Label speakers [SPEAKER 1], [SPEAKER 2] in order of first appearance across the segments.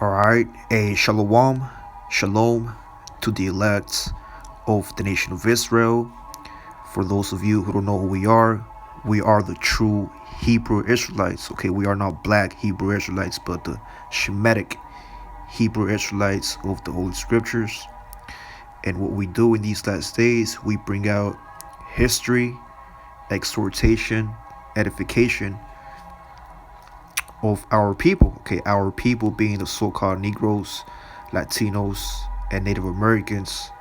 [SPEAKER 1] Alright, a shalom, shalom to the elect of the nation of Israel. For those of you who don't know who we are the true Hebrew Israelites. Okay, we are not black Hebrew Israelites, but the Shemitic Hebrew Israelites of the Holy Scriptures. And what we do in these last days, we bring out history, exhortation, edification of our people. Okay, our people being the so-called Negroes, Latinos, and Native Americans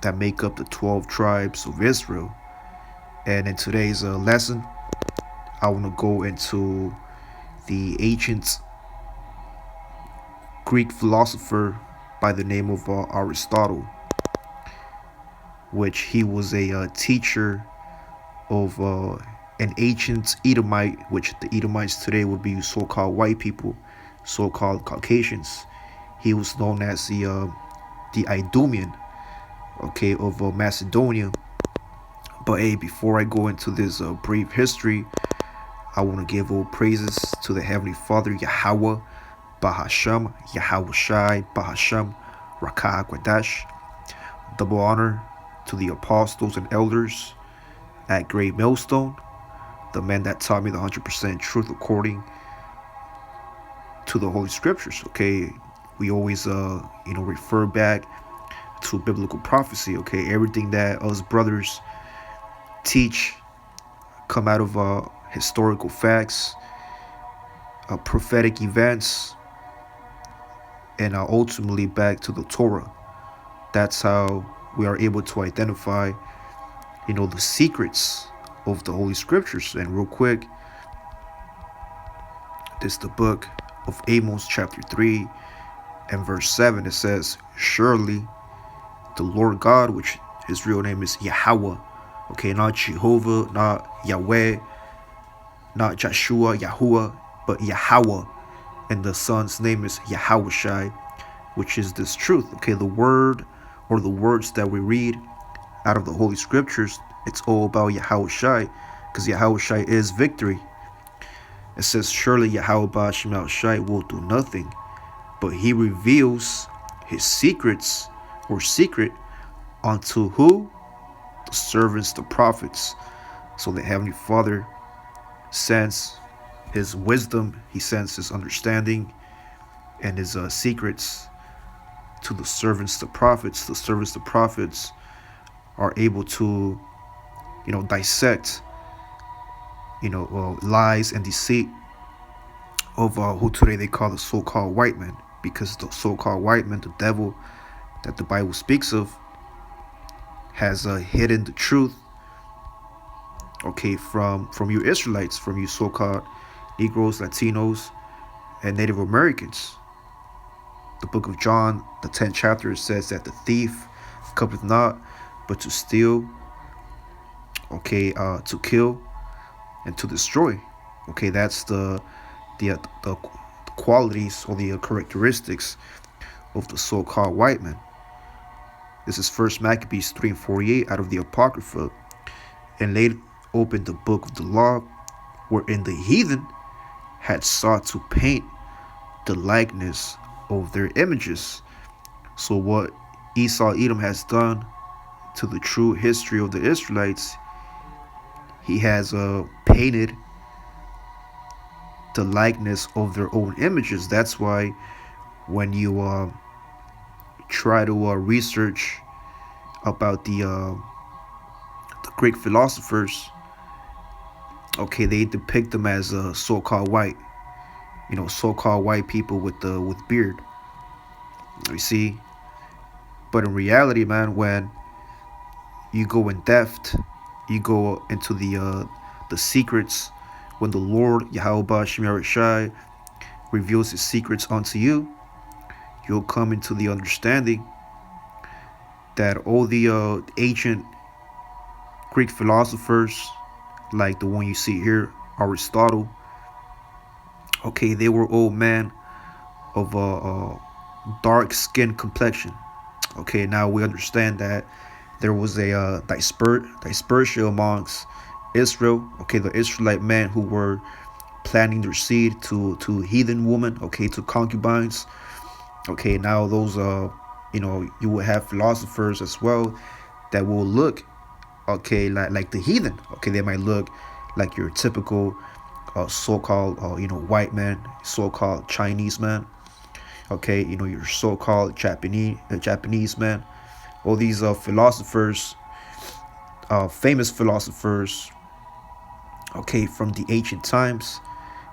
[SPEAKER 1] that make up the 12 tribes of Israel. And in today's lesson, I want to go into the ancient Greek philosopher by the name of Aristotle, which he was a teacher of an ancient Edomite, which the Edomites today would be so-called white people, so-called Caucasians. He was known as the Idumean, okay, of Macedonia. But hey, before I go into this brief history, I want to give all praises to the Heavenly Father, Yahweh, Bahasham, Yahweh Shai, Bahasham, Rakah Kwadash. Double honor to the apostles and elders at Great Millstone, the man that taught me the 100% truth according to the Holy Scriptures. Okay, we always refer back to biblical prophecy. Okay, everything that us brothers teach come out of historical facts, prophetic events, and ultimately back to the Torah. That's how we are able to identify, the secrets of the Holy Scriptures. And real quick, this is the book of Amos chapter 3 and verse 7. It says, "Surely the Lord God," which his real name is Yahweh, okay, not Jehovah, not Yahweh, not Joshua, Yahuwah, but Yahweh, and the Son's name is Yahweh Shai, which is this truth. Okay, the word or the words that we read out of the Holy Scriptures, it's all about Yahweh Shai, because Yahweh Shai is victory. It says, "Surely Yahweh Ba'Shem Shai will do nothing, but he reveals his secrets or secret unto who? The servants, the prophets." So the Heavenly Father sends his wisdom, he sends his understanding and his secrets to the servants, the prophets. The servants, the prophets are able to, dissect, lies and deceit of who today they call the so-called white man, because the so-called white man, the devil that the Bible speaks of, has hidden the truth, okay, from you Israelites, from you so-called Negroes, Latinos, and Native Americans. The book of John, the 10th chapter, says that the thief cometh not but to steal, okay, to kill and to destroy. Okay, that's the qualities or the characteristics of the so-called white man. This is First Maccabees 3:48 out of the Apocrypha. "And laid open the book of the law, wherein the heathen had sought to paint the likeness of their images." So what Esau Edom has done to the true history of the Israelites, he has painted the likeness of their own images. That's why when you try to research about the Greek philosophers, okay, they depict them as so-called white, so-called white people with beard. You see, but in reality, man, when you go in depth, you go into the secrets. When the Lord Yahweh Ba'Shem Shai reveals his secrets unto you, you'll come into the understanding that all the ancient Greek philosophers, like the one you see here, Aristotle, okay, they were all men of a dark skin complexion. Okay, now we understand that there was a dispersion amongst Israel. Okay, the Israelite men who were planting their seed to heathen women, okay, to concubines. Okay, now those you will have philosophers as well that will look, okay, like the heathen. Okay, they might look like your typical so-called white man, so-called Chinese man. Okay, your so-called Japanese man. All these philosophers, famous philosophers, okay, from the ancient times,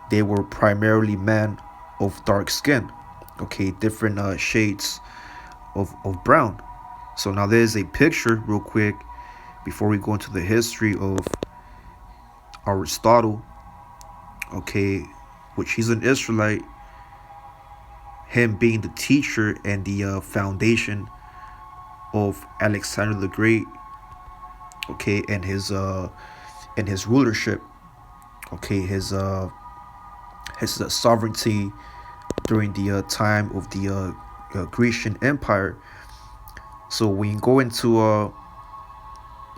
[SPEAKER 1] they were primarily men of dark skin, okay, different shades of brown. So now there's a picture real quick before we go into the history of Aristotle, okay, which he's an Israelite, him being the teacher and the foundation of Alexander the Great, okay, and his rulership, okay, his sovereignty during the time of the Grecian Empire. So when you go into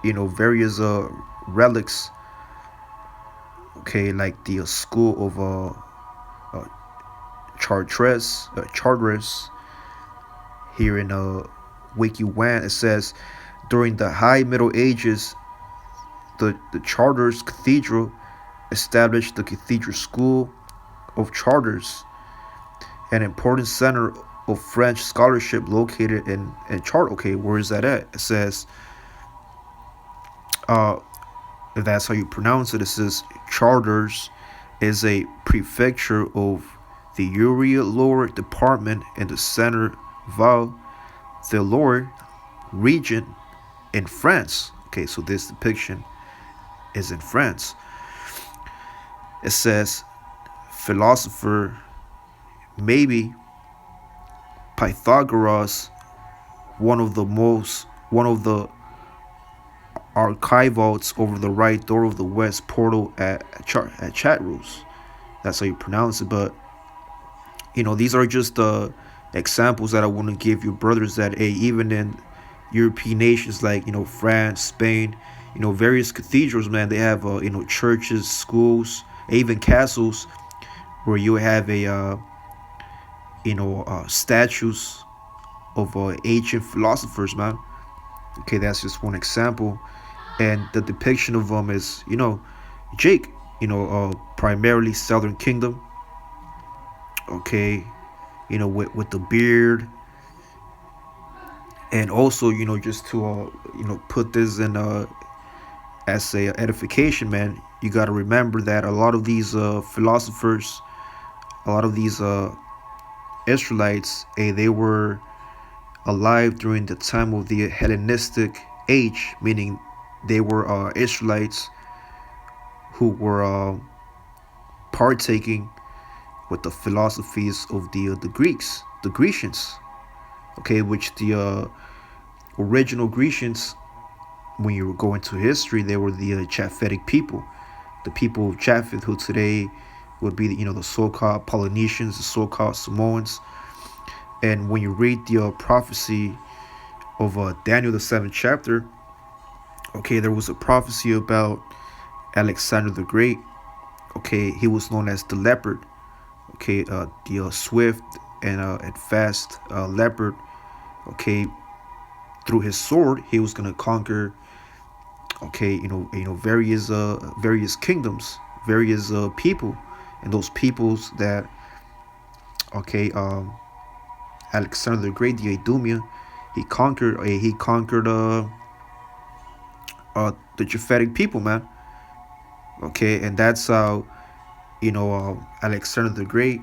[SPEAKER 1] various relics, okay, like the school of Chartres here in Wiki Wan, it says during the High Middle Ages, the Chartres Cathedral established the Cathedral School of Chartres, an important center of French scholarship located in Chartres. Okay, where is that at? It says, if that's how you pronounce it, it says Chartres is a prefecture of the Eure-Loire department in the Centre Val de Loire region in France. Okay, so this depiction is in France. It says philosopher, maybe Pythagoras, one of the archivolts over the right door of the west portal at Chartres. That's how you pronounce it. But these are just examples that I want to give you, brothers, that even in European nations like France, Spain, various cathedrals, man, they have churches, schools, even castles where you have a statues of ancient philosophers, man. Okay, that's just one example, and the depiction of them is Jake, primarily Southern Kingdom. Okay, with the beard, and also just to put this in as a edification, man. You got to remember that a lot of these philosophers, a lot of these Israelites, they were alive during the time of the Hellenistic age, meaning they were Israelites who were partaking with the philosophies of the Greeks, the Grecians, okay, which the original Grecians, when you go into history, they were the Japhetic people, the people of Japheth, who today would be the so-called Polynesians, the so-called Samoans. And when you read the prophecy of Daniel, the 7th chapter, okay, there was a prophecy about Alexander the Great. Okay, he was known as the leopard. Okay, the swift and fast leopard. Okay, through his sword, he was gonna conquer. Okay, various kingdoms, various people, and those peoples that. Okay, Alexander the Great, the Idumea, he conquered. The Japhetic people, man. Okay, and that's how Alexander the Great.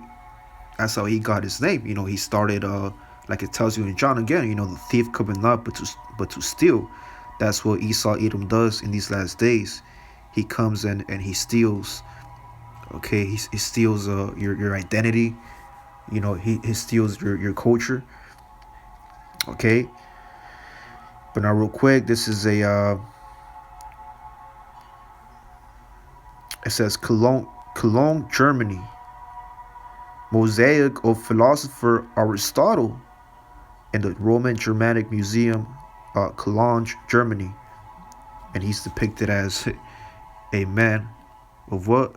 [SPEAKER 1] That's how he got his name. He started like it tells you in John again. The thief coming not but to steal. That's what Esau Edom does in these last days. He comes in and he steals. Okay, he steals your identity. He steals your culture. Okay, but now real quick, this is a it says Cologne, Germany. Mosaic of philosopher Aristotle in the Roman Germanic Museum, Cologne, Germany, and he's depicted as a man of what?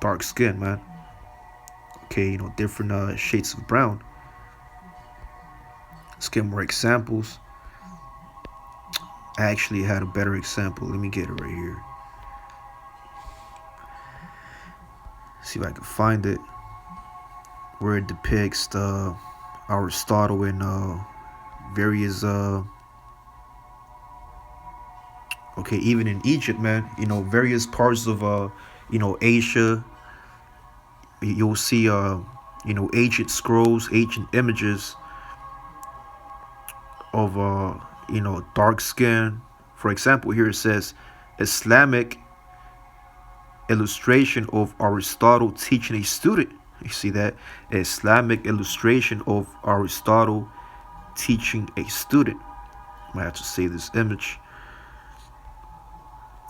[SPEAKER 1] dark skin, man. Okay, different shades of brown. Let's get more examples. I actually had a better example. Let me get it right here. See if I can find it. Where it depicts Aristotle and various okay, even in Egypt, man, various parts of Asia. You'll see ancient scrolls, ancient images of dark skin. For example, here it says Islamic illustration of Aristotle teaching a student. You see that? Islamic illustration of Aristotle teaching a student. I might have to save this image.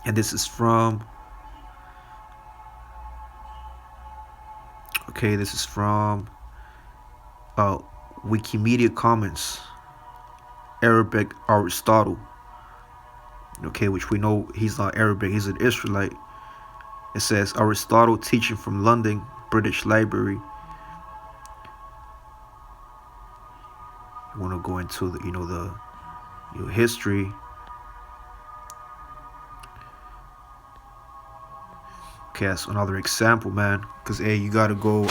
[SPEAKER 1] And this is from Wikimedia Commons, Arabic Aristotle. Okay, which we know he's not Arabic, he's an Israelite. It says Aristotle teaching from London, British Library. You want to go into the history. Okay, that's another example, man. Because you gotta go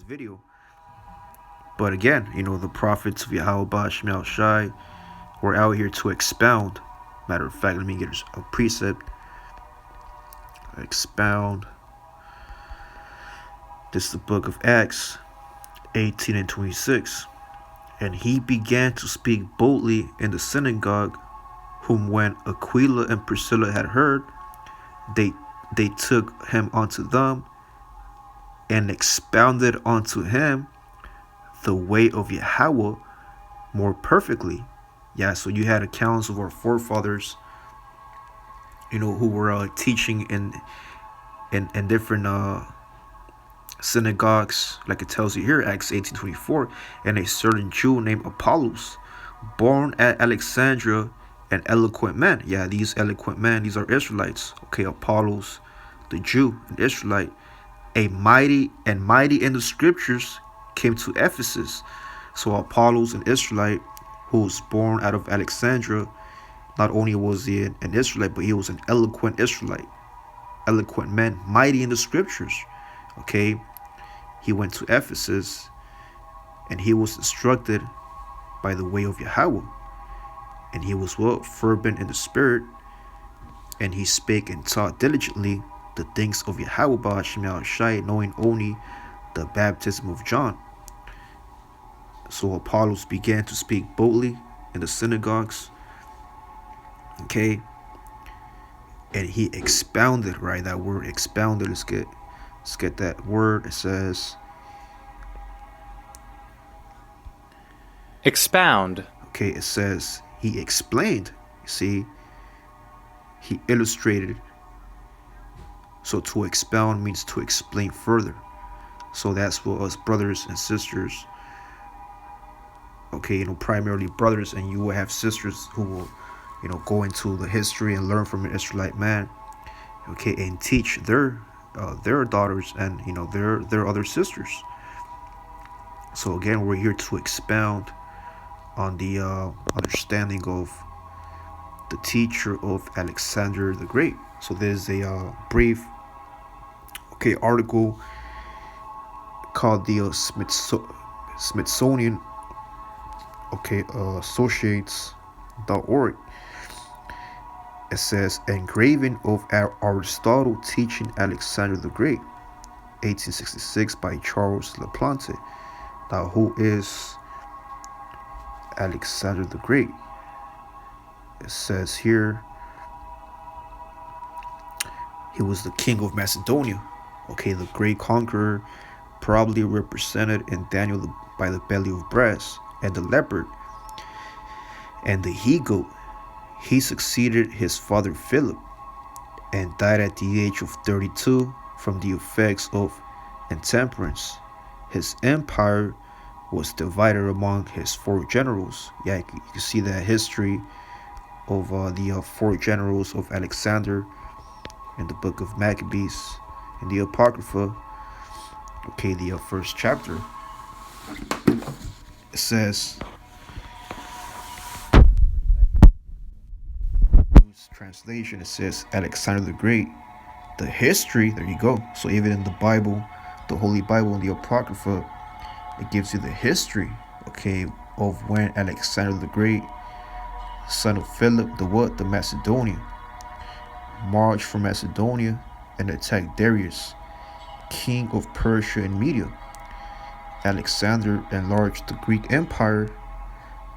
[SPEAKER 1] video. But again, the prophets of Yahweh Bashmiel Shai were out here to expound. Matter of fact, let me get a precept. Expound. This is the book of Acts 18 and 26. And he began to speak boldly in the synagogue, whom when Aquila and Priscilla had heard, they took him unto them, and expounded unto him the way of Yahweh more perfectly. Yeah, so you had accounts of our forefathers, who were teaching in different synagogues, like it tells you here, Acts 18:24, and a certain Jew named Apollos, born at Alexandria, an eloquent man. Yeah, these eloquent men, these are Israelites. Okay, Apollos, the Jew, an Israelite, a mighty in the scriptures, came to Ephesus. So Apollos, an Israelite who was born out of Alexandria, not only was he an Israelite, but he was an eloquent Israelite, eloquent man, mighty in the scriptures. Okay, he went to Ephesus, and he was instructed by the way of Yahweh, and he was fervent in the spirit, and he spake and taught diligently the things of Yahweh Ba'Shem Shai, knowing only the baptism of John. So Apollos began to speak boldly in the synagogues. Okay, and he expounded, right? That word expounded. Let's get that word. It says
[SPEAKER 2] expound.
[SPEAKER 1] Okay, it says he explained. You see, he illustrated. So to expound means to explain further. So that's what us brothers and sisters, okay, primarily brothers, and you will have sisters who will, go into the history and learn from an Israelite man, okay, and teach their daughters and their other sisters. So again, we're here to expound on the understanding of the teacher of Alexander the Great. So there's a brief, article called the Smithsonian, Associates.org. It says engraving of Aristotle teaching Alexander the Great, 1866, by Charles Laplante. Now, who is Alexander the Great? It says here he was the king of Macedonia. Okay, the great conqueror, probably represented in Daniel by the belly of brass and the leopard and the he-goat. He succeeded his father Philip and died at the age of 32 from the effects of intemperance. His empire was divided among his four generals. Yeah, you can see that history of the four generals of Alexander in the book of Maccabees in the Apocrypha. Okay, the first chapter. It says, translation, it says Alexander the Great. The history, there you go. So even in the Bible, the Holy Bible and the Apocrypha, it gives you the history, okay, of when Alexander the Great, son of Philip, the Macedonian, marched from Macedonia and attacked Darius, king of Persia and Media. Alexander enlarged the Greek Empire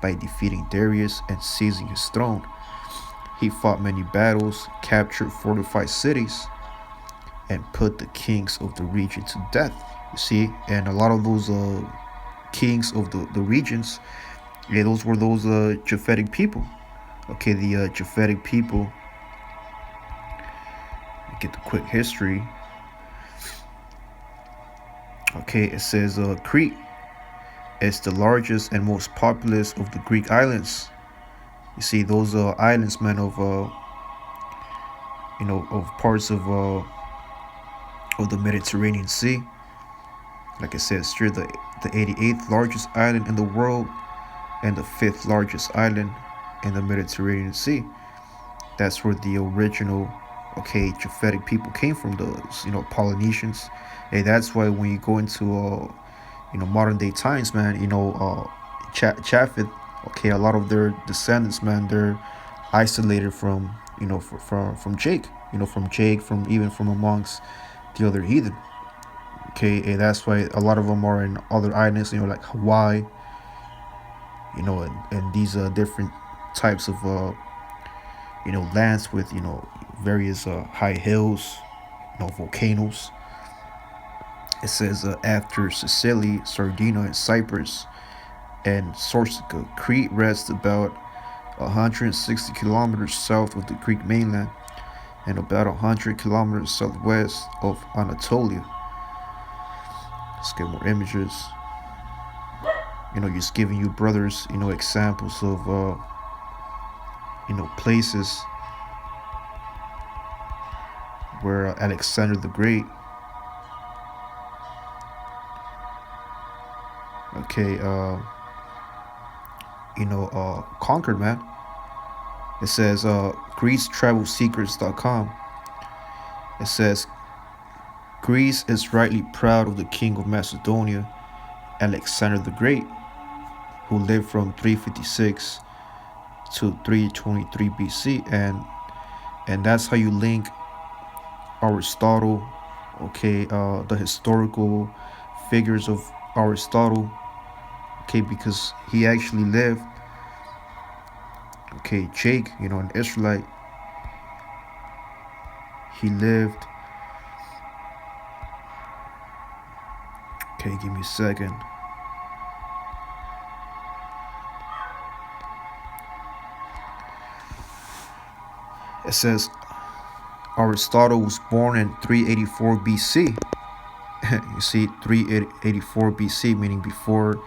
[SPEAKER 1] by defeating Darius and seizing his throne. He fought many battles, captured fortified cities, and put the kings of the region to death. You see, and a lot of those kings of the regions, yeah, those were those Japhetic people. Okay, the Japhetic people. Get the quick history. Okay, it says Crete is the largest and most populous of the Greek islands. You see, those islands, man, of of parts of the Mediterranean Sea. Like it says here, the 88th largest island in the world and the 5th largest island in the Mediterranean Sea. That's where the original, okay, Japhetic people came from, those, Polynesians. Hey, that's why when you go into, modern day times, man, Japheth, okay, a lot of their descendants, man, they're isolated from, from Jake, from amongst the other heathen. Okay, and that's why a lot of them are in other islands, like Hawaii, and these different types of, lands with, various high hills, volcanoes. It says after Sicily, Sardinia, and Cyprus, and Corsica, Crete rests about 160 kilometers south of the Greek mainland and about 100 kilometers southwest of Anatolia. Let's get more images. Just giving you brothers, examples of, places where Alexander the Great, okay, conquered, man. It says GreeceTravelSecrets.com. It says Greece is rightly proud of the king of Macedonia, Alexander the Great, who lived from 356 to 323 BC, and that's how you link Aristotle, okay, the historical figures of Aristotle, okay, because he actually lived, okay, Jake, an Israelite, he lived, okay, give me a second. It says Aristotle was born in 384 BC. You see, 384 BC, meaning before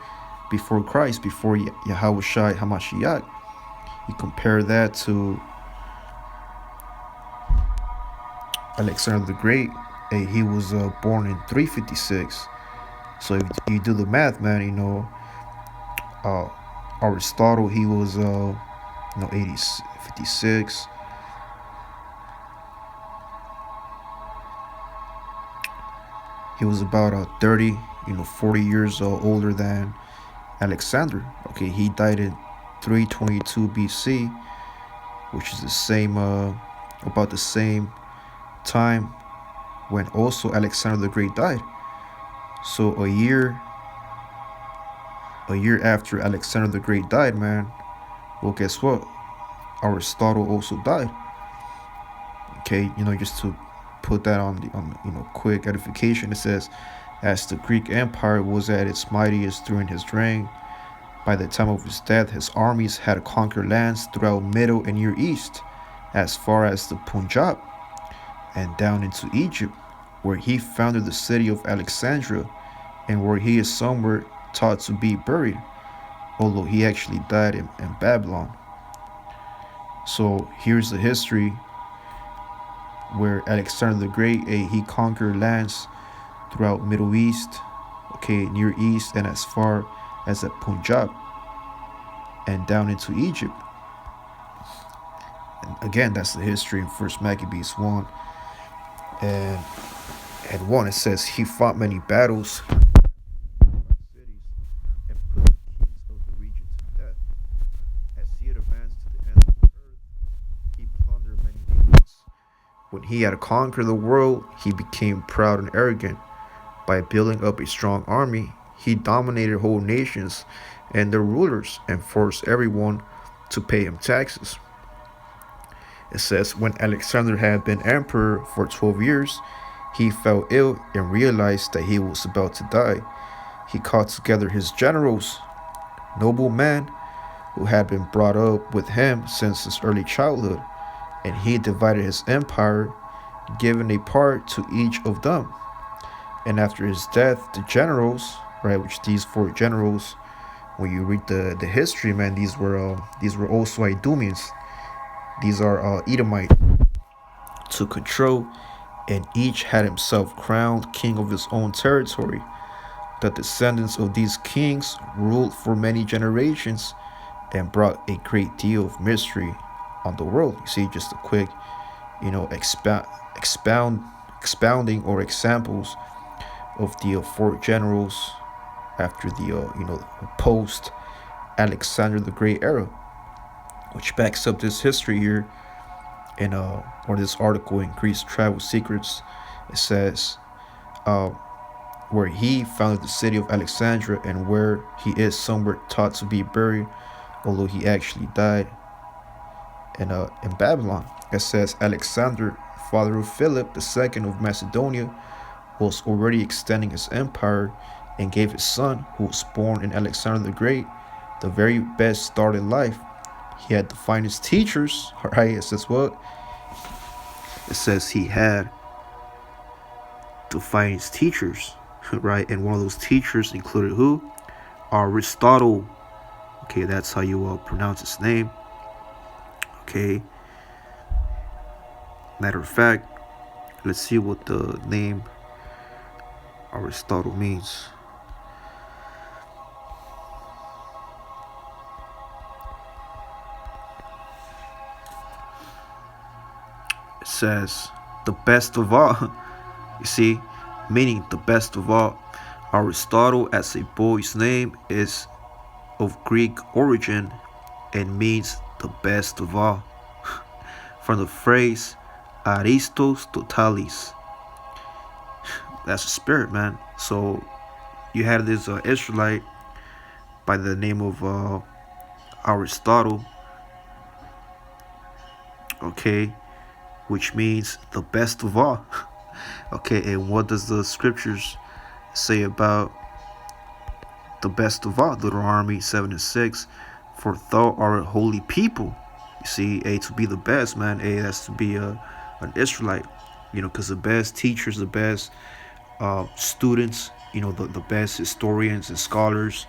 [SPEAKER 1] Christ, before Yahushua Hamashiach. You compare that to Alexander the Great. He was born in 356. So if you do the math, man, Aristotle, he was 56. He was about 30, 40 years older than Alexander. Okay, he died in 322 BC, which is the same, about the same time when also Alexander the Great died. So a year after Alexander the Great died, man, well, guess what? Aristotle also died. Okay, just to put that on quick edification, it says, as the Greek Empire was at its mightiest during his reign, by the time of his death, his armies had conquered lands throughout Middle and Near East, as far as the Punjab and down into Egypt, where he founded the city of Alexandria, and where he is somewhere thought to be buried, although he actually died in Babylon. So here's the history where Alexander the Great, he conquered lands throughout Middle East, okay, Near East, and as far as the Punjab and down into Egypt. And again, that's the history in First Maccabees 1 and at 1. It says he fought many battles cities and put the kings of the region to death. As he had advanced to the end of the earth, he plundered many nations. When he had conquered the world, he became proud and arrogant. By building up a strong army, he dominated whole nations and their rulers and forced everyone to pay him taxes. It says, when Alexander had been emperor for 12 years, he fell ill and realized that he was about to die. He called together his generals, noble men who had been brought up with him since his early childhood, and he divided his empire, giving a part to each of them. And after his death, the generals, right, which these four generals, when you read the history, man, these were also Idumeans. These are Edomite to control, and each had himself crowned king of his own territory. The descendants of these kings ruled for many generations and brought a great deal of mystery on the world. You see, just a quick, expounding or examples of the four generals after the post Alexander the Great era, which backs up this history here in or this article in Greece Travel Secrets. It says where he founded the city of Alexandria, and where he is somewhere thought to be buried, although he actually died in Babylon. It says Alexander, father of Philip II of Macedonia, was already extending his empire and gave his son, who was born in Alexander the Great, the very best start in life. He had the finest teachers, right? It says what? It says he had the finest teachers, right? And one of those teachers included who? Aristotle. Okay, that's how you pronounce his name. Okay. Matter of fact, let's see what the name Aristotle means. It says the best of all. You see, meaning the best of all. Aristotle, as a boy's name, is of Greek origin and means the best of all, from the phrase Aristos totalis. That's a spirit, man. So you had this Israelite by the name of Aristotle, okay, which means the best of all. Okay, and what does the scriptures say about the best of all? Deuteronomy 7:6, for thou art a holy people. You see, to be the best, man, that's to be an Israelite, because the best teachers, the best students, the best historians and scholars,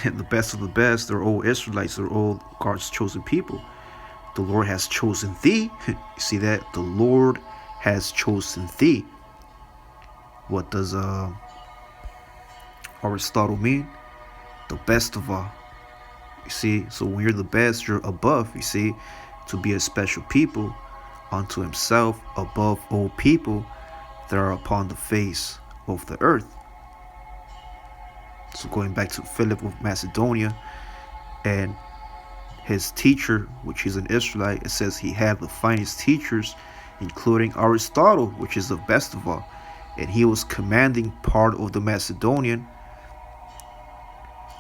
[SPEAKER 1] and the best of the best, they're all Israelites, they're all God's chosen people. The Lord has chosen thee. You see that? The Lord has chosen thee. What does Aristotle mean? The best of all. You see, so when you're the best, you're above, you see, to be a special people unto himself, above all people that are upon the face of the earth. So going back to Philip of Macedonia and his teacher, which is an Israelite, it says he had the finest teachers, including Aristotle, which is the best of all. And he was commanding part of the Macedonian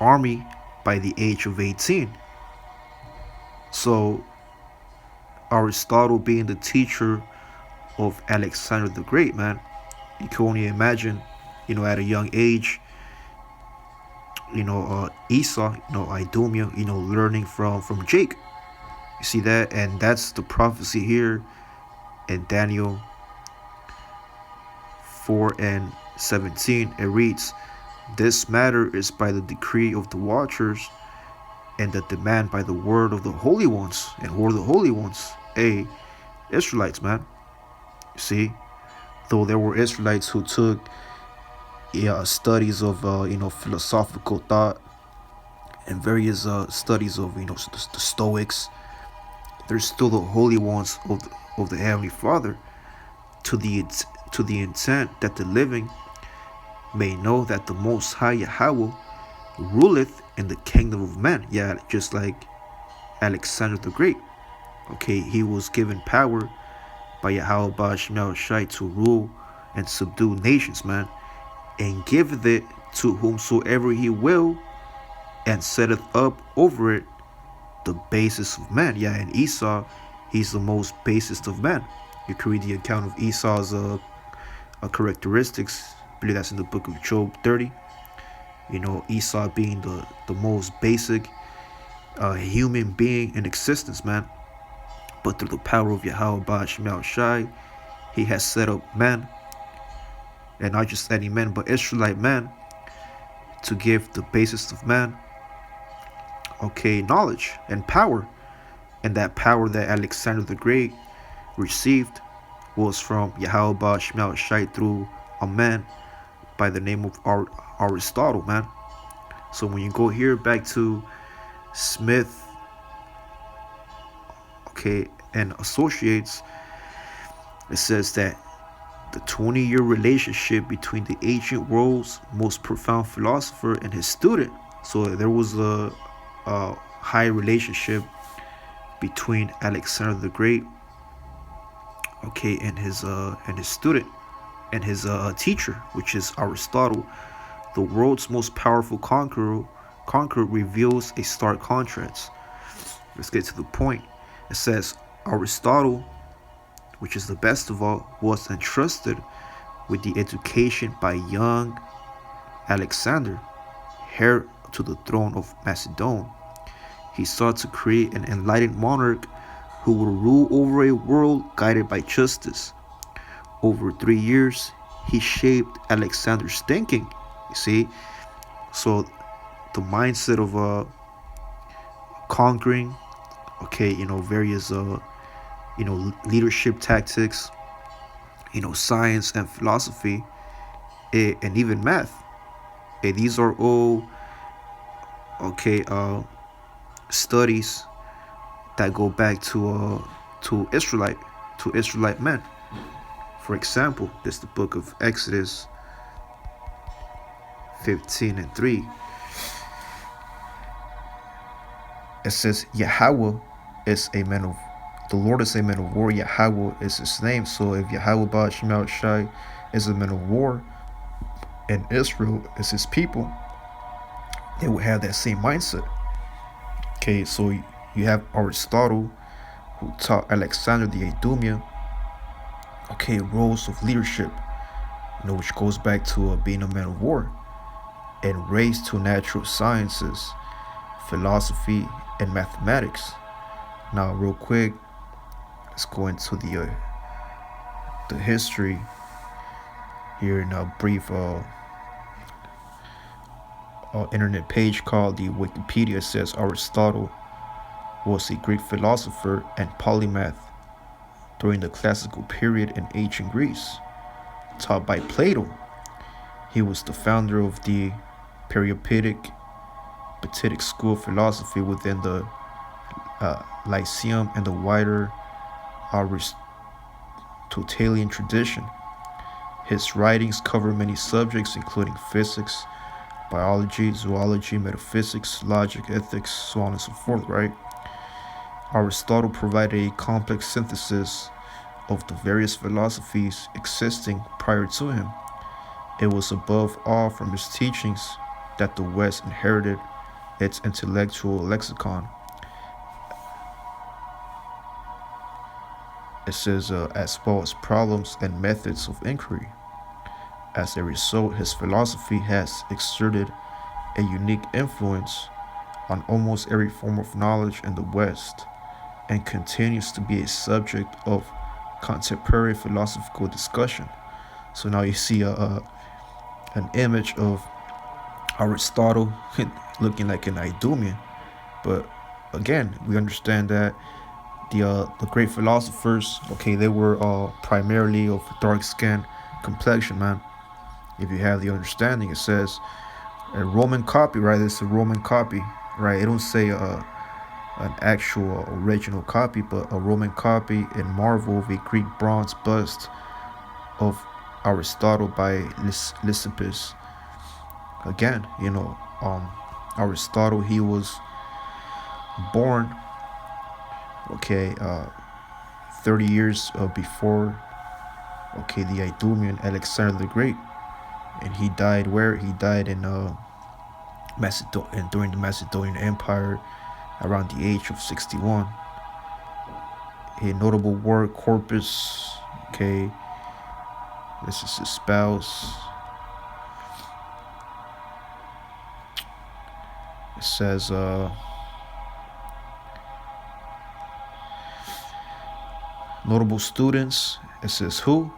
[SPEAKER 1] army by the age of 18. So Aristotle being the teacher of Alexander the Great, man, you can only imagine, at a young age, Esau, Idumea, learning from Jake. You see that? And that's the prophecy here in Daniel 4 and 17, it reads, "This matter is by the decree of the watchers, and the demand by the word of the holy ones." And who are the holy ones? Israelites, man. You see, though there were Israelites who took studies of philosophical thought and various studies of the Stoics, there's still the holy ones of the Heavenly Father, to the intent that the living may know that the Most High Yahweh ruleth in the kingdom of men. Yeah, just like Alexander the Great. Okay, he was given power by Yahweh Ba'ashmal Shai to rule and subdue nations, man, and giveth it to whomsoever he will, and setteth up over it the basis of man. Yeah, and Esau, he's the most basest of men. You can read the account of Esau's characteristics. I believe that's in the book of Job 30. Esau being the most basic human being in existence, man. But through the power of Yahweh Ba'ashmal Shai, he has set up men, and not just any men, but Israelite men, to give the basis of man, knowledge and power. And that power that Alexander the Great received was from Yahweh Ba'ashmal Shai through a man by the name of Aristotle, man. So when you go here back to Smith, and Associates, it says that the 20-year relationship between the ancient world's most profound philosopher and his student. So there was a high relationship between Alexander the Great, and his student and his teacher, which is Aristotle. The world's most powerful conqueror reveals a stark contrast. Let's get to the point. It says Aristotle, which is the best of all, was entrusted with the education by young Alexander, heir to the throne of Macedon. He sought to create an enlightened monarch who would rule over a world guided by justice. Over 3 years, he shaped Alexander's thinking. You see, so the mindset of conquering, various leadership tactics, science and philosophy, and even math. These are all studies that go back to Israelite men. For example, this is the book of Exodus 15 and 3. It says Yahweh is a man of the Lord is a man of war. Yahweh is his name. So if Yahweh Ba'ashmal Shai is a man of war and Israel is his people, they would have that same mindset. So you have Aristotle, who taught Alexander the Idumea, roles of leadership, which goes back to being a man of war, and raised to natural sciences, philosophy, and mathematics. Now, real quick, let's go into the history here in a brief internet page called the Wikipedia. Says Aristotle was a Greek philosopher and polymath during the classical period in ancient Greece, taught by Plato. He was the founder of the Peripatetic school of philosophy within the Lyceum and the wider Aristotelian tradition. His writings cover many subjects, including physics, biology, zoology, metaphysics, logic, ethics, so on and so forth, right? Aristotle provided a complex synthesis of the various philosophies existing prior to him. It was above all from his teachings that the West inherited its intellectual lexicon. It says, as well as problems and methods of inquiry. As a result, his philosophy has exerted a unique influence on almost every form of knowledge in the West, and continues to be a subject of contemporary philosophical discussion. So now you see an image of Aristotle looking like an Idumean. But again, we understand that the great philosophers, okay, they were primarily of dark skin complexion, man. If you have the understanding, it says a Roman copy, right? It's a Roman copy, right? It don't say an actual original copy, but a Roman copy in marble of a Greek bronze bust of Aristotle by Lysippus. Again, Aristotle, he was born, okay, 30 years before, okay, the Idumean Alexander the Great, and he died where? He died in Macedonia, during the Macedonian Empire, around the age of 61. A notable work, Corpus, okay, this is his spouse. It says, notable students. It says who?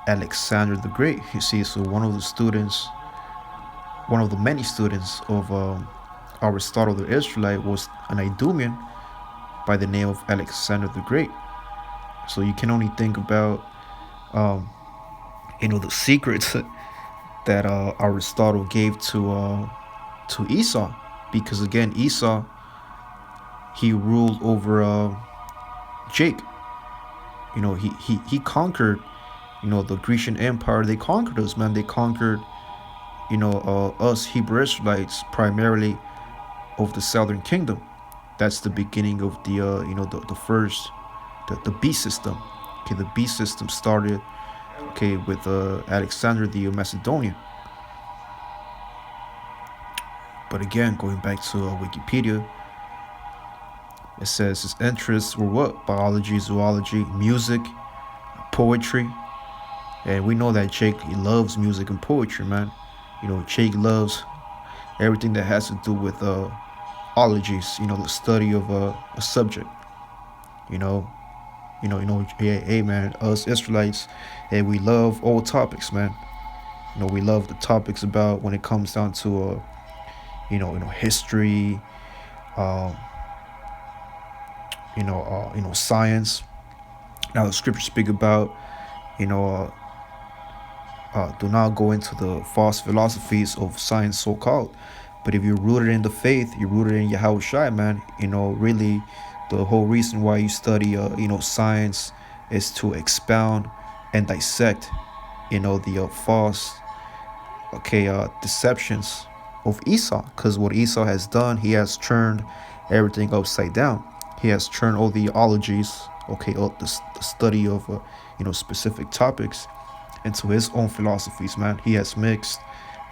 [SPEAKER 1] Alexander the Great. You see, so one of the many students of Aristotle the Israelite was an Idumean by the name of Alexander the Great. So you can only think about, the secrets that Aristotle gave to Esau, because again, Esau, he ruled over Jake. He conquered, the Grecian Empire. They conquered us, man. They conquered, us Hebrew Israelites, primarily of the Southern Kingdom. That's the beginning of the first, the beast system. Okay, the beast system started, okay, with Alexander the Macedonian. But again, going back to Wikipedia, it says his interests were what? Biology, zoology, music, poetry. And we know that Jake, he loves music and poetry, man. Jake loves everything that has to do with ologies, the study of a subject. Hey man, us Israelites, hey, we love all topics, man. We love the topics about when it comes down to history, science. Now the scriptures speak about, do not go into the false philosophies of science, so-called. But if you're rooted in the faith, you're rooted in Yahweh Shai, man. Really, the whole reason why you study, science is to expound and dissect, the false, deceptions of Esau. Because what Esau has done, he has turned everything upside down. He has turned all the ologies, the study of, specific topics into his own philosophies, man. He has mixed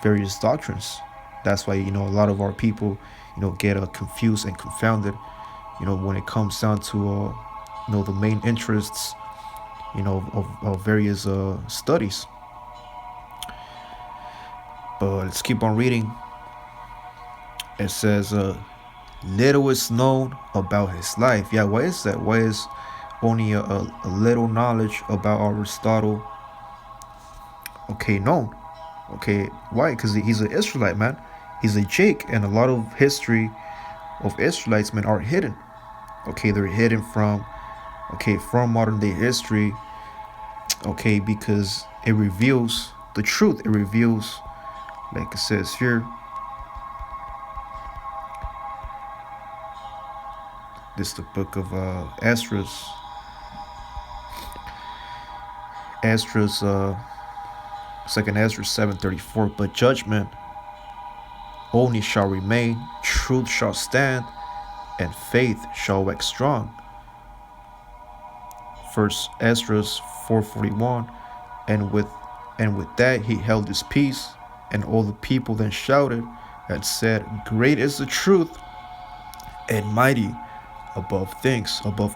[SPEAKER 1] various doctrines. That's why, a lot of our people, get confused and confounded, when it comes down to, the main interests, of various studies. But let's keep on reading. It says, little is known about his life. Yeah, why is that? Why is only a little knowledge about Aristotle, known? Okay, why? Because he's an Israelite, man. He's a Jake, and a lot of history of Israelites, man, are hidden. Okay, they're hidden from modern day history. Okay, because it reveals the truth. It reveals, like it says here, this is the book of Esdras. Second Esdras 7:34. But judgment only shall remain, truth shall stand, and faith shall wax strong. First Esdras 4:41. And with that he held his peace, and all the people then shouted and said, great is the truth, and mighty above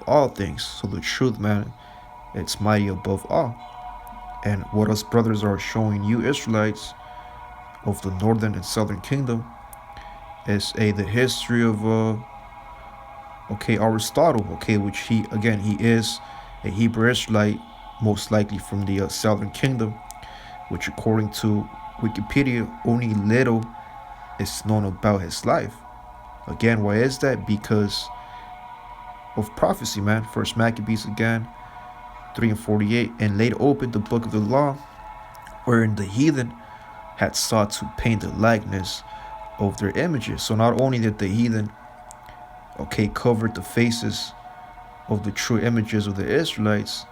[SPEAKER 1] all things. So the truth, man, it's mighty above all. And what us brothers are showing you Israelites of the northern and southern kingdom is the history of Aristotle, which he is a Hebrew Israelite, most likely from the southern kingdom. which according to Wikipedia, only little is known about his life. Again, why is that? Because of prophecy, man. First Maccabees again, 3 and 48, and laid open the book of the law, wherein the heathen had sought to paint the likeness of their images. So not only did the heathen, cover the faces of the true images of the Israelites,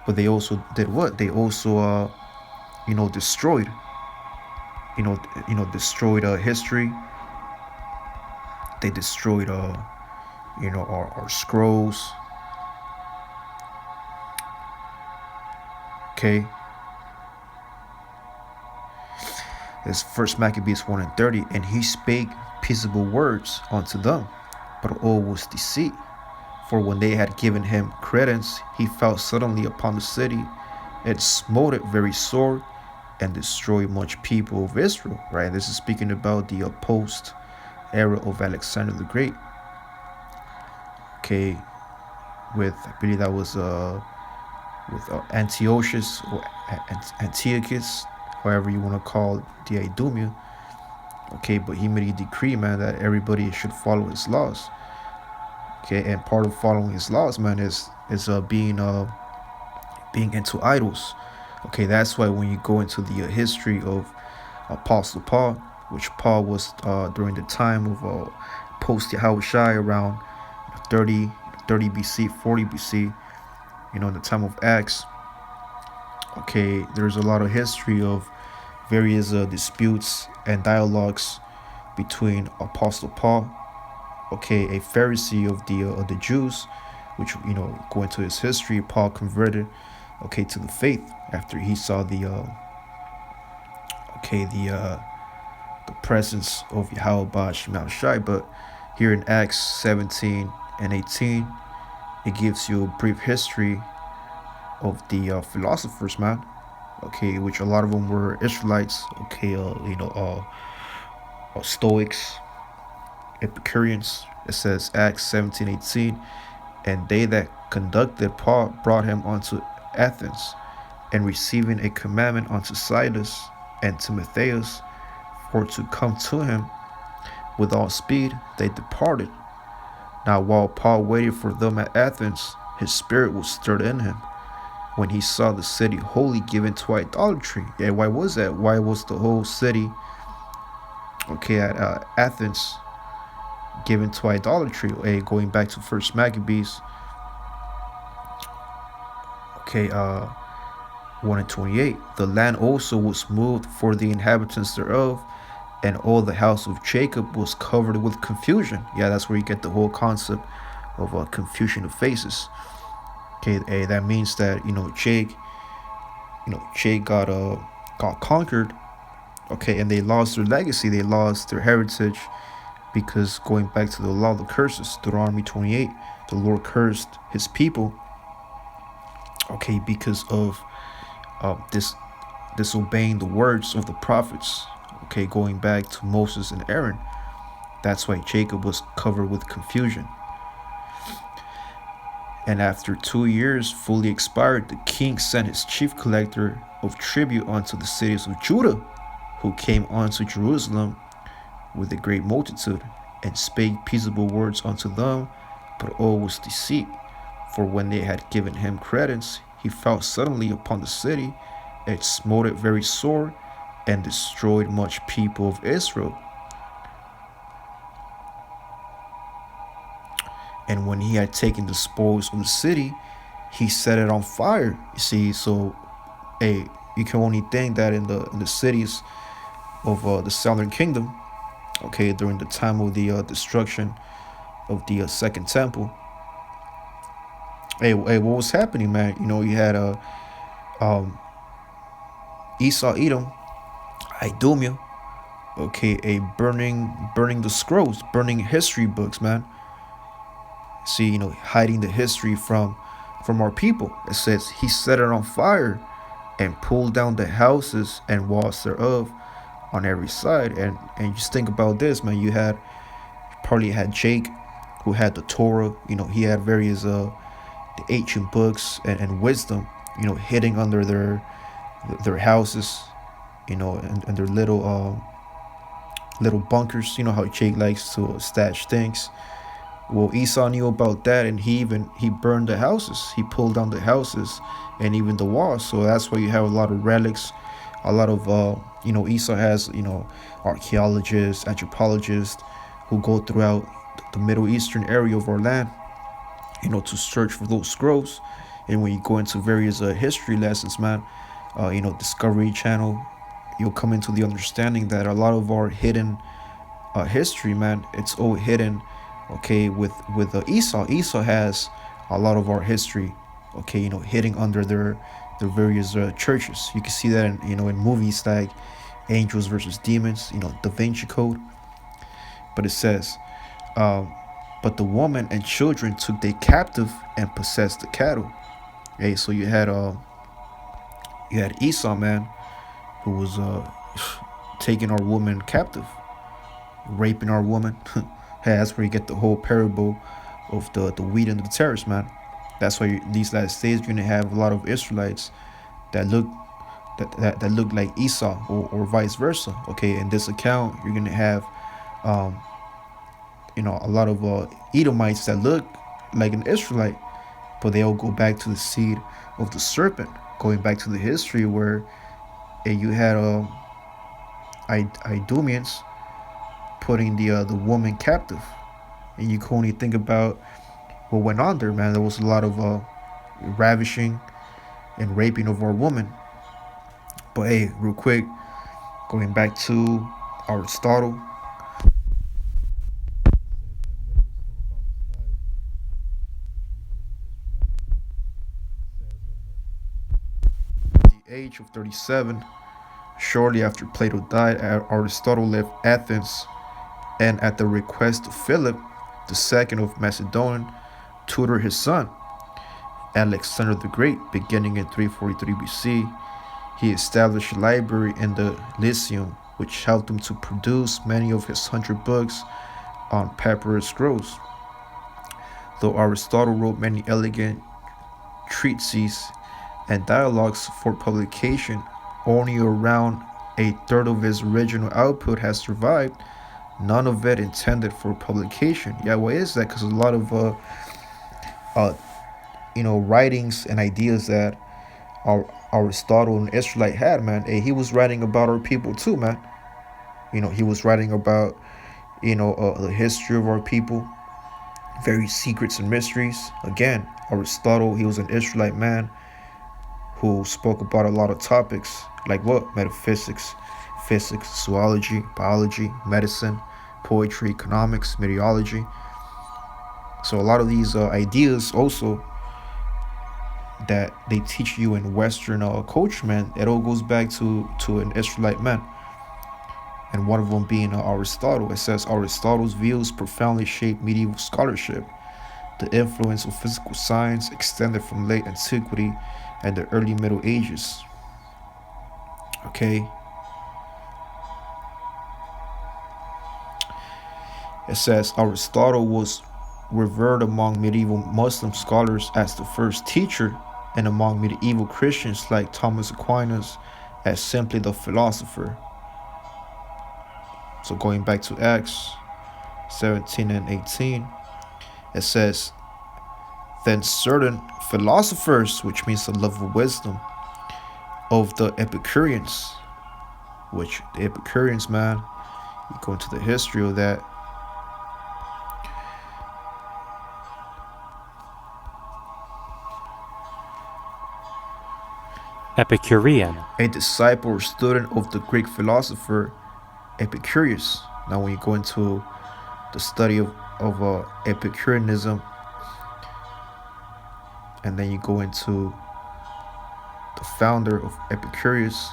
[SPEAKER 1] but they also did what? They also, destroyed, destroyed history. They destroyed, our scrolls. Okay. It's First Maccabees 1 and 30, and he spake peaceable words unto them, but all was deceit. For when they had given him credence, he fell suddenly upon the city, and smote it very sore, and destroyed much people of Israel. Right? This is speaking about the post era of Alexander the Great. Okay, with, I believe that was with Antiochus or Antiochus, however you want to call the Idumea. Okay, but he made a decree, man, that everybody should follow his laws. Okay, and part of following his laws, man, is being into idols. Okay, that's why when you go into the history of Apostle Paul, which Paul was during the time of post Yahushua, around 30 BC, 40 BC, in the time of Acts. Okay, there's a lot of history of various disputes and dialogues between Apostle Paul, a Pharisee of the Jews, which, go into his history. Paul converted, to the faith after he saw the presence of Yahweh Shai. But here in Acts 17 and 18, it gives you a brief history of the philosophers, man. Which a lot of them were Israelites. Stoics, Epicureans. It says Acts 17:18, and they that conducted Paul brought him unto Athens, and receiving a commandment unto Silas and Timotheus for to come to him with all speed, they departed. Now while Paul waited for them at Athens, his spirit was stirred in him, when he saw the city wholly given to idolatry. Yeah, why was that? Why was the whole city, at Athens, given to idolatry? Going back to First Maccabees, 1 and 28. The land also was moved for the inhabitants thereof, and all the house of Jacob was covered with confusion. Yeah, that's where you get the whole concept of confusion of faces. That means that Jake got conquered. And they lost their legacy, they lost their heritage, because going back to the law of the curses, Deuteronomy 28, the Lord cursed his people. Because of disobeying the words of the prophets. Going back to Moses and Aaron. That's why Jacob was covered with confusion. And after 2 years fully expired, the king sent his chief collector of tribute unto the cities of Judah, who came unto Jerusalem with a great multitude, and spake peaceable words unto them, but all was deceit. For when they had given him credence, he fell suddenly upon the city, and smote it very sore, and destroyed much people of Israel. And when he had taken the spoils of the city, he set it on fire. You see, so you can only think that in the cities of the southern kingdom, during the time of the destruction of the second temple. What was happening, man? You had Esau, Edom, Idumea, burning the scrolls, burning history books, man. See, hiding the history from our people. It says he set it on fire and pulled down the houses and walls thereof on every side. And just think about this, man. You probably had Jake, who had the Torah. He had various the ancient books and wisdom, hidden under their houses, and their little bunkers. You know how Jake likes to stash things. Well, Esau knew about that, and he burned the houses. He pulled down the houses and even the walls. So that's why you have a lot of relics, a lot of Esau has archaeologists, anthropologists who go throughout the Middle Eastern area of our land, to search for those scrolls. And when you go into various history lessons, man, Discovery Channel, you'll come into the understanding that a lot of our hidden history, man, it's all hidden. Okay, with Esau. Esau has a lot of our history. Okay, hidden under their various churches. You can see that in movies like Angels versus Demons. Da Vinci Code. But it says, but the woman and children took they captive and possessed the cattle. Hey, so you had Esau, man, who was taking our woman captive, raping our woman. Hey, that's where you get the whole parable of the wheat and the tares, man. That's why these last days you're gonna have a lot of Israelites that look that look like Esau, or vice versa. Okay, in this account you're gonna have a lot of Edomites that look like an Israelite, but they all go back to the seed of the serpent, going back to the history where you had Idumeans putting the woman captive, and you can only think about what went on there, man. There was a lot of ravishing and raping of our woman. But hey, real quick, going back to Aristotle. At the age of 37, shortly after Plato died, Aristotle left Athens, and at the request of Philip II of Macedon, tutored his son, Alexander the Great, beginning in 343 BC. He established a library in the Lyceum, which helped him to produce many of his 100 books on papyrus scrolls. Though Aristotle wrote many elegant treatises and dialogues for publication, only around a third of his original output has survived, none of it intended for publication. Yeah, why is that? Because a lot of uh, writings and ideas that Aristotle and Israelite had, man. He was writing about our people too, man. He was writing about the history of our people, various secrets and mysteries. Again, Aristotle, he was an Israelite man who spoke about a lot of topics like what? Metaphysics, physics, zoology, biology, medicine, poetry, economics, meteorology. So a lot of these ideas also that they teach you in Western culture, man, it all goes back to an Israelite man. And one of them being Aristotle. It says Aristotle's views profoundly shaped medieval scholarship. The influence of physical science extended from late antiquity and the early Middle Ages. Okay. It says Aristotle was revered among medieval Muslim scholars as the first teacher, and among medieval Christians like Thomas Aquinas as simply the philosopher. So going back to Acts 17 and 18, it says, then certain philosophers, which means the love of wisdom, of the Epicureans, which the Epicureans, man, you go into the history of that.
[SPEAKER 2] Epicurean.
[SPEAKER 1] A disciple or student of the Greek philosopher Epicurus. Now, when you go into the study of Epicureanism, and then you go into the founder of Epicurus,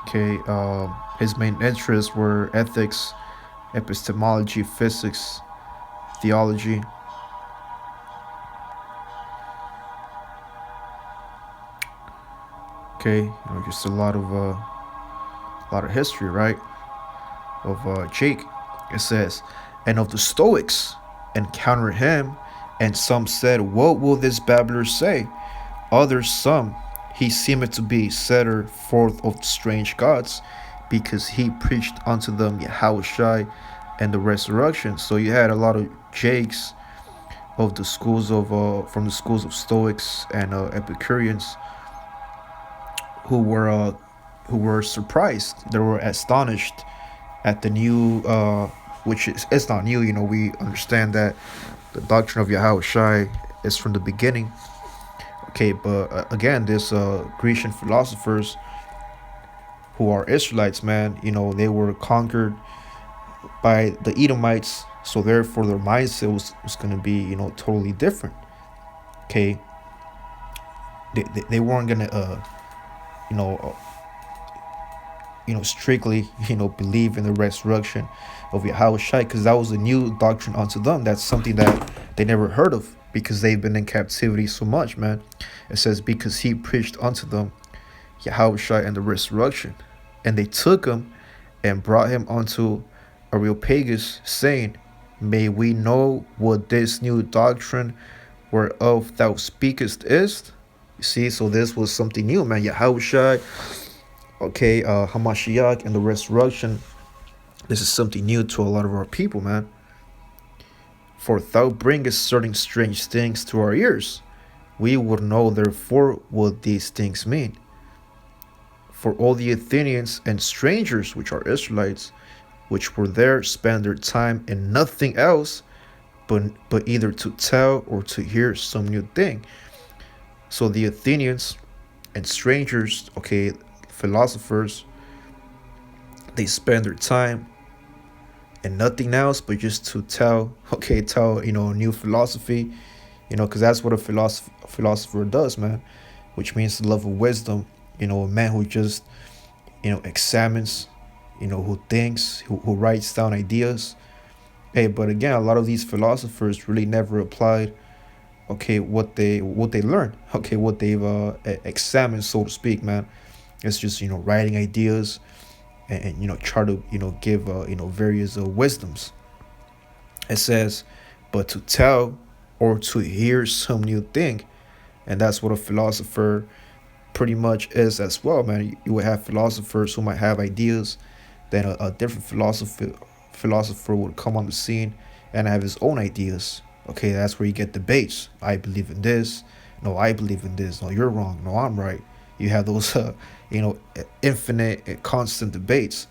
[SPEAKER 1] okay, his main interests were ethics, epistemology, physics, theology. Okay, just a lot of history, right? Of Jake. It says, and of the Stoics, encountered him And some said, what will this babbler say? Others, some, he seemed to be setter forth of strange gods, because he preached unto them Yahushai and the resurrection. So you had a lot of Jakes of the schools of from the schools of Stoics and Epicureans who were surprised. They were astonished at the new, which is it's not new. You know, we understand that the doctrine of Yahushai is from the beginning. Okay, but again, this Grecian philosophers who are Israelites, man, you know, they were conquered by the Edomites, so therefore their mindset was going to be, you know, totally different. Okay, they weren't going to, you know, strictly, you know, believe in the resurrection of Yahushua, because that was a new doctrine unto them. That's something that they never heard of because they've been in captivity so much, man. It says, because he preached unto them Yahushua and the resurrection. And they took him and brought him unto Areopagus, saying, may we know what this new doctrine whereof thou speakest is? You see, so this was something new, man. Yahushua, okay, Hamashiach and the resurrection. This is something new to a lot of our people, man. For thou bringest certain strange things to our ears. We would know therefore what these things mean. For all the Athenians and strangers, which are Israelites, which were there, spent their time in nothing else but either to tell or to hear some new thing. So the Athenians and strangers, okay, philosophers, they spend their time and nothing else but just to tell, okay, tell, you know, new philosophy, you know, because that's what a philosopher does, man, which means the love of wisdom, you know, a man who just, you know, examines, you know, who thinks, who writes down ideas. Hey, but again, a lot of these philosophers really never applied, okay, what they learned, okay, what they've examined, so to speak, man. It's just, you know, writing ideas and you know, try to, you know, give you know, various wisdoms. It says, but to tell or to hear some new thing, and that's what a philosopher pretty much is as well, man. You would have philosophers who might have ideas, then a different philosopher would come on the scene and have his own ideas. Okay, that's where you get debates. I believe in this. No, I believe in this. No, you're wrong. No, I'm right. You have those, you know, infinite and constant debates.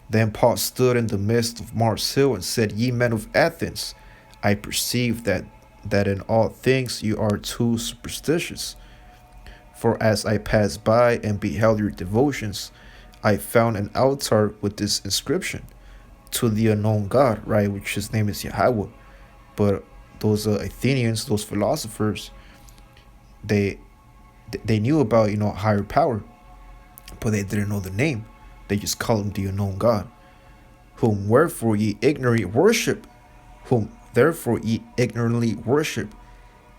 [SPEAKER 1] Then Paul stood in the midst of Mars Hill and said, ye men of Athens, I perceive that in all things you are too superstitious. For as I passed by and beheld your devotions, I found an altar with this inscription, to the unknown God, right, which his name is Yahweh. But those Athenians, those philosophers, they they knew about, you know, higher power, but they didn't know the name. They just call him the unknown God, whom wherefore ye ignorantly worship, whom therefore ye ignorantly worship,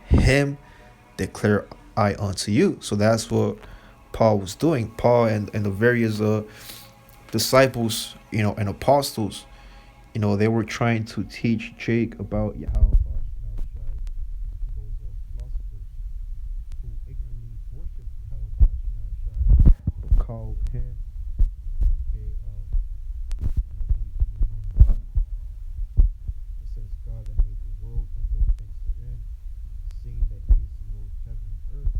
[SPEAKER 1] him declare I unto you. So that's what Paul was doing. Paul and the various disciples, you know, and apostles, you know, they were trying to teach Jake about Yahweh. Called him, okay, God. It says God that made the world and all things therein, seeing that he is the Lord of heaven and earth,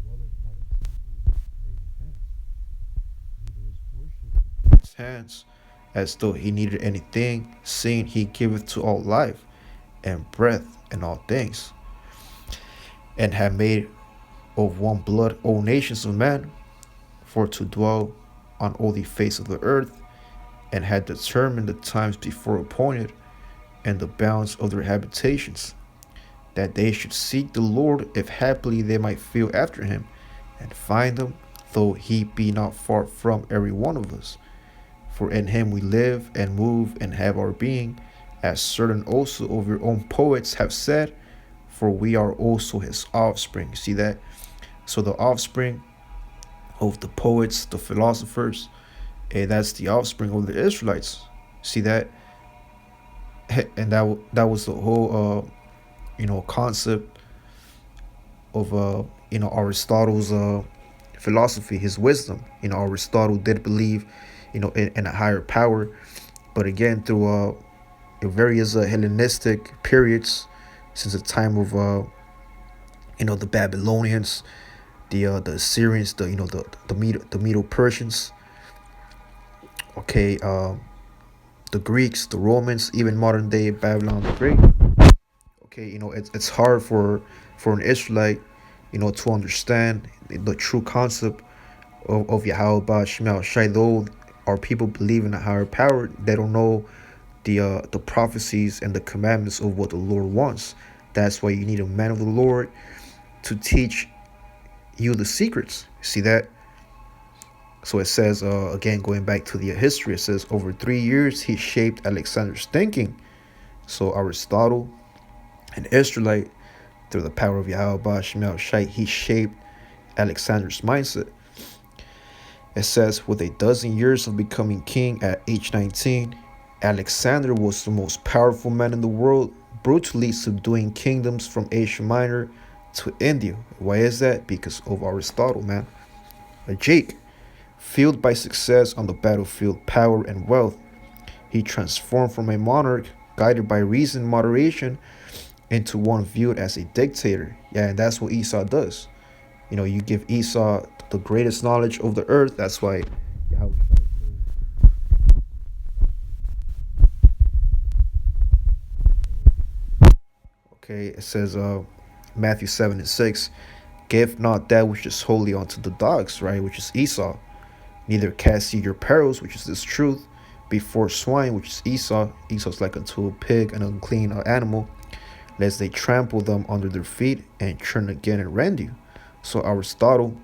[SPEAKER 1] dwelleth not in temples made with hands, neither is worship with his hands, as though he needed anything, seeing he giveth to all life and breath and all things, and had made of one blood all nations of men, for to dwell on all the face of the earth, and had determined the times before appointed, and the bounds of their habitations, that they should seek the Lord, if haply they might feel after him, and find him, though he be not far from every one of us. For in him we live and move and have our being, as certain also of your own poets have said, for we are also his offspring. See that? So the offspring of the poets, the philosophers, and that's the offspring of the Israelites. See that? And that was the whole concept of Aristotle's philosophy, his wisdom. Aristotle did believe in a higher power, but again through various Hellenistic periods, since the time of the Babylonians, the Assyrians, the Medo Persians, okay, the Greeks, the Romans, even modern day Babylon the Great. Okay, it's hard for an Israelite, to understand the true concept of Yahweh Shema Shai. Though our people believe in a higher power, they don't know the prophecies and the commandments of what the Lord wants. That's why you need a man of the Lord to teach you the secrets. See that? So it says, again, going back to the history, it says over 3 years he shaped Alexander's thinking. So Aristotle, an Israelite, through the power of Yahweh Shema Shai, he shaped Alexander's mindset. It says, with a dozen years of becoming king at age 19, Alexander was the most powerful man in the world, brutally subduing kingdoms from Asia Minor to India. Why is that? Because of Aristotle, man. A Jake, fueled by success on the battlefield, power, and wealth, he transformed from a monarch guided by reason and moderation into one viewed as a dictator. Yeah, and that's what Esau does. You give Esau the greatest knowledge of the earth. That's why Yahweh. Okay, it says Matthew 7:6, give not that which is holy unto the dogs, right? Which is Esau. Neither cast ye your pearls, which is this truth, before swine, which is Esau. Esau's like unto a pig, an unclean animal, lest they trample them under their feet and turn again and rend you. So Aristotle,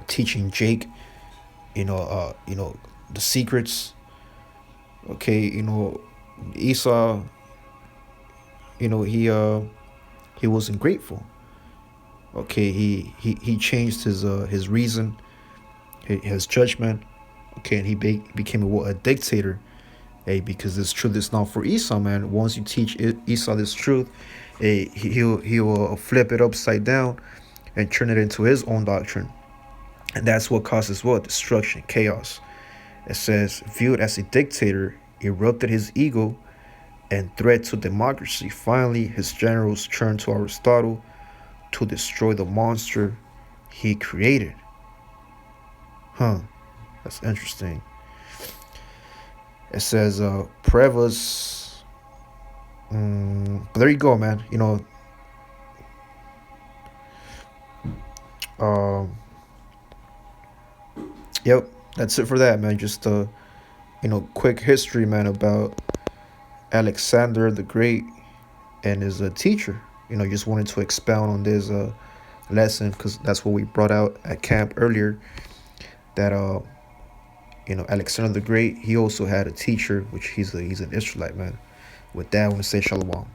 [SPEAKER 1] teaching Jake, the secrets. Okay, Esau, he wasn't grateful. Okay, he changed his reason, his judgment. Okay, and he became a dictator. Hey, because this truth is not for Esau, man. Once you teach Esau this truth, hey, he'll flip it upside down and turn it into his own doctrine, and that's what causes what? Destruction, chaos. It says, viewed as a dictator, erupted his ego and threat to democracy. Finally, his generals turned to Aristotle to destroy the monster he created. Huh, that's interesting. It says, Prevas. But there you go, man. Um, yep, that's it for that, man. Just quick history, man, about Alexander the Great and his teacher. Just wanted to expound on this lesson because that's what we brought out at camp earlier. That Alexander the Great, he also had a teacher, which he's an Israelite, man. With that, I want to say shalom.